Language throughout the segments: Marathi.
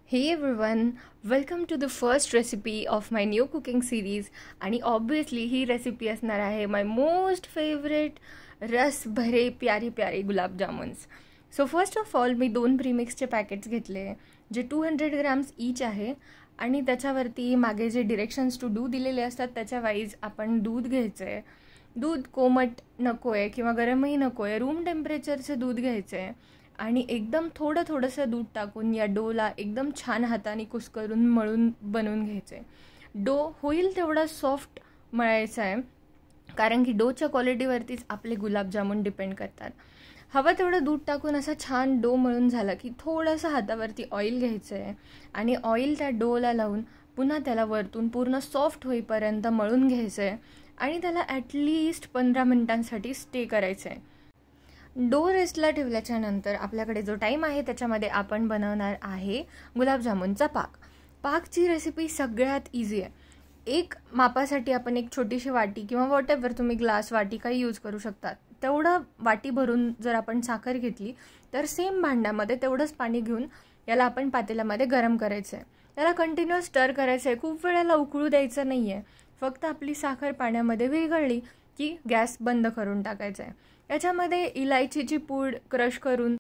Hey everyone, welcome to the first recipe of my new cooking series. आणि ऑब्वियसली ही रेसिपी असणार आहे माय मोस्ट फेवरेट रस भरे प्यारी प्यारी gulab jamuns. So first of all मी 2 प्रीमिक्सचे पॅकेट्स घेतले जे 200 ग्रॅम्स ईच आहे. आणि त्याच्यावरती मागे जे डिरेक्शन्स टू डू दिलेले असतात त्याच्या वाईज आपण दूध घ्यायचं आहे. दूध कोमट नको आहे किंवा गरमही नको आहे, रूम टेम्परेचरचं दूध घ्यायचं आहे. आणि एकदम थोडंसं दूध टाकून या डोला एकदम छान हाताने कुस्करून मळून बनवून घ्यायचं आहे. डो होईल तेवढा सॉफ्ट मळायचा आहे, कारण की डोच्या क्वालिटीवरतीच आपले गुलाबजामुन डिपेंड करतात. हवं तेवढं दूध टाकून असा छान डो मळून झाला की थोडंसं हातावरती ऑइल घ्यायचं आहे आणि ऑइल त्या डोला लावून पुन्हा त्याला वरतून पूर्ण सॉफ्ट होईपर्यंत मळून घ्यायचं आहे आणि त्याला ॲटलिस्ट 15 मिनिटांसाठी स्टे करायचं आहे. डो रेस्टला ठेवल्याच्या नंतर आपल्याकडे जो टाईम आहे त्याच्यामध्ये आपण बनवणार आहे गुलाबजामुनचा पाक. पाकची रेसिपी सगळ्यात इझी आहे. एक मापासाठी आपण एक छोटीशी वाटी किंवा वॉटेवर तुम्ही ग्लास वाटी काही यूज करू शकता. तेवढं वाटी भरून जर आपण साखर घेतली तर सेम भांड्यामध्ये तेवढंच पाणी घेऊन याला आपण पातेल्यामध्ये गरम करायचं आहे. याला कंटिन्युअस स्टर करायचं आहे, खूप वेळेला उकळू द्यायचं नाही आहे. फक्त आपली साखर पाण्यामध्ये विरघळली की गॅस बंद करून टाकायचा आहे. याच्यामध्ये इलायचीची पूड क्रश करून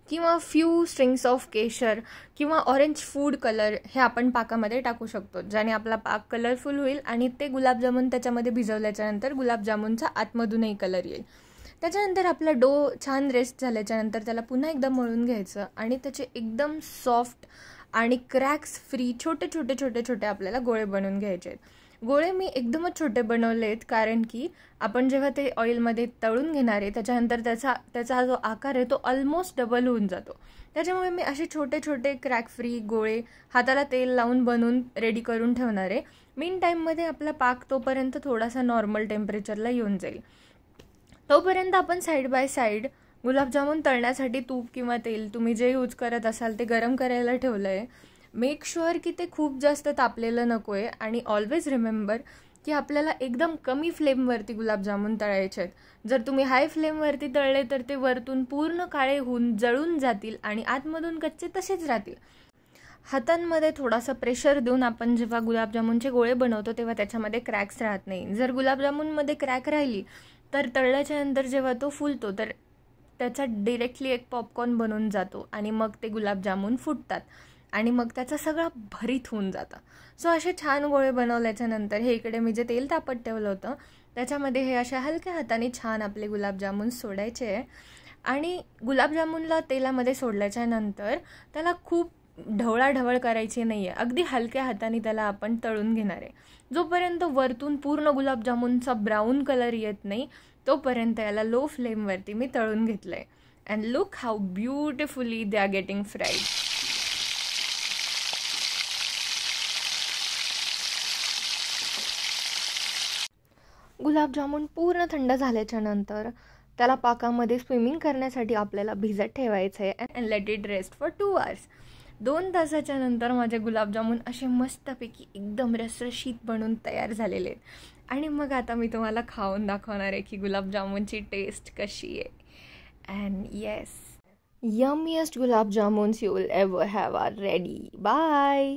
किंवा फ्यू स्ट्रिंग्स ऑफ केशर किंवा ऑरेंज फूड कलर हे आपण पाकामध्ये टाकू शकतो, ज्याने आपला पाक कलरफुल होईल आणि ते गुलाबजामुन त्याच्यामध्ये भिजवल्याच्यानंतर गुलाबजामुनचा आतमधूनही कलर येईल. त्याच्यानंतर आपला डो छान रेस्ट झाल्याच्यानंतर त्याला पुन्हा एकदा मळून घ्यायचं आणि त्याचे एकदम सॉफ्ट आणि क्रॅक्स फ्री छोटे छोटे छोटे छोटे आपल्याला गोळे बनवून घ्यायचे आहेत. गोळे मी एकदमच छोटे बनवलेत, कारण की आपण जेव्हा ते ऑइलमध्ये तळून घेणार आहे त्याच्यानंतर त्याचा जो आकार आहे तो ऑलमोस्ट डबल होऊन जातो. त्याच्यामुळे मी असे छोटे छोटे क्रॅक फ्री गोळे हाताला तेल लावून बनवून रेडी करून ठेवणार आहे. मीन टाईममध्ये आपला पाक तोपर्यंत थोडासा नॉर्मल टेम्परेचरला येऊन जाईल. तोपर्यंत आपण साईड बाय साईड गुलाबजामुन तळण्यासाठी तूप किंवा तेल तुम्ही जे यूज करत असाल ते गरम करायला ठेवलं आहे. मेक शुअर की ते खूप जास्त तापलेलं नको आहे आणि ऑलवेज रिमेंबर की आपल्याला एकदम कमी फ्लेमवरती गुलाबजामुन तळायचे आहेत. जर तुम्ही हाय फ्लेमवरती तळले तर ते वरतून पूर्ण काळे होऊन जळून जातील आणि आतमधून कच्चे तसेच राहतील. हातांमध्ये थोडासा प्रेशर देऊन आपण जेव्हा गुलाबजामुनचे गोळे बनवतो तेव्हा त्याच्यामध्ये क्रॅक्स राहत नाही. जर गुलाबजामुनमध्ये क्रॅक राहिली तर तळल्याच्या नंतर जेव्हा तो फुलतो तर त्याचा डिरेक्टली एक पॉपकॉर्न बनून जातो आणि मग ते गुलाबजामुन फुटतात आणि मग त्याचा सगळा भरीत होऊन जातं. सो असे छान गोळे बनवल्याच्या नंतर हे इकडे मी जे तेल तापत ठेवलं होतं त्याच्यामध्ये हे अशा हलक्या हाताने छान आपले गुलाबजामुन सोडायचे आहे. आणि गुलाबजामुनला तेलामध्ये सोडल्याच्या नंतर त्याला खूप ढवळाढवळ करायची नाही आहे, अगदी हलक्या हाताने त्याला आपण तळून घेणार आहे. जोपर्यंत वरतून पूर्ण गुलाबजामुनचा ब्राऊन कलर येत नाही तोपर्यंत याला लो फ्लेमवरती मी तळून घेतलं आहे. And look how beautifully they are getting fried. Gulab jamun पूर्ण थंड झाल्याच्या नंतर त्याला पाकामध्ये स्विमिंग करण्यासाठी आपल्याला भिजत ठेवायचं आहे and let it rest for 2 hours. 2 तासाच्या नंतर माझे गुलाबजामुन असे मस्तपैकी एकदम रसरशीत बनून तयार झालेले आहेत. आणि मग आता मी तुम्हाला खाऊन दाखवणार आहे की गुलाबजामुनची टेस्ट कशी आहे. And yes, yummiest gulab jamuns you will ever have are ready. Bye.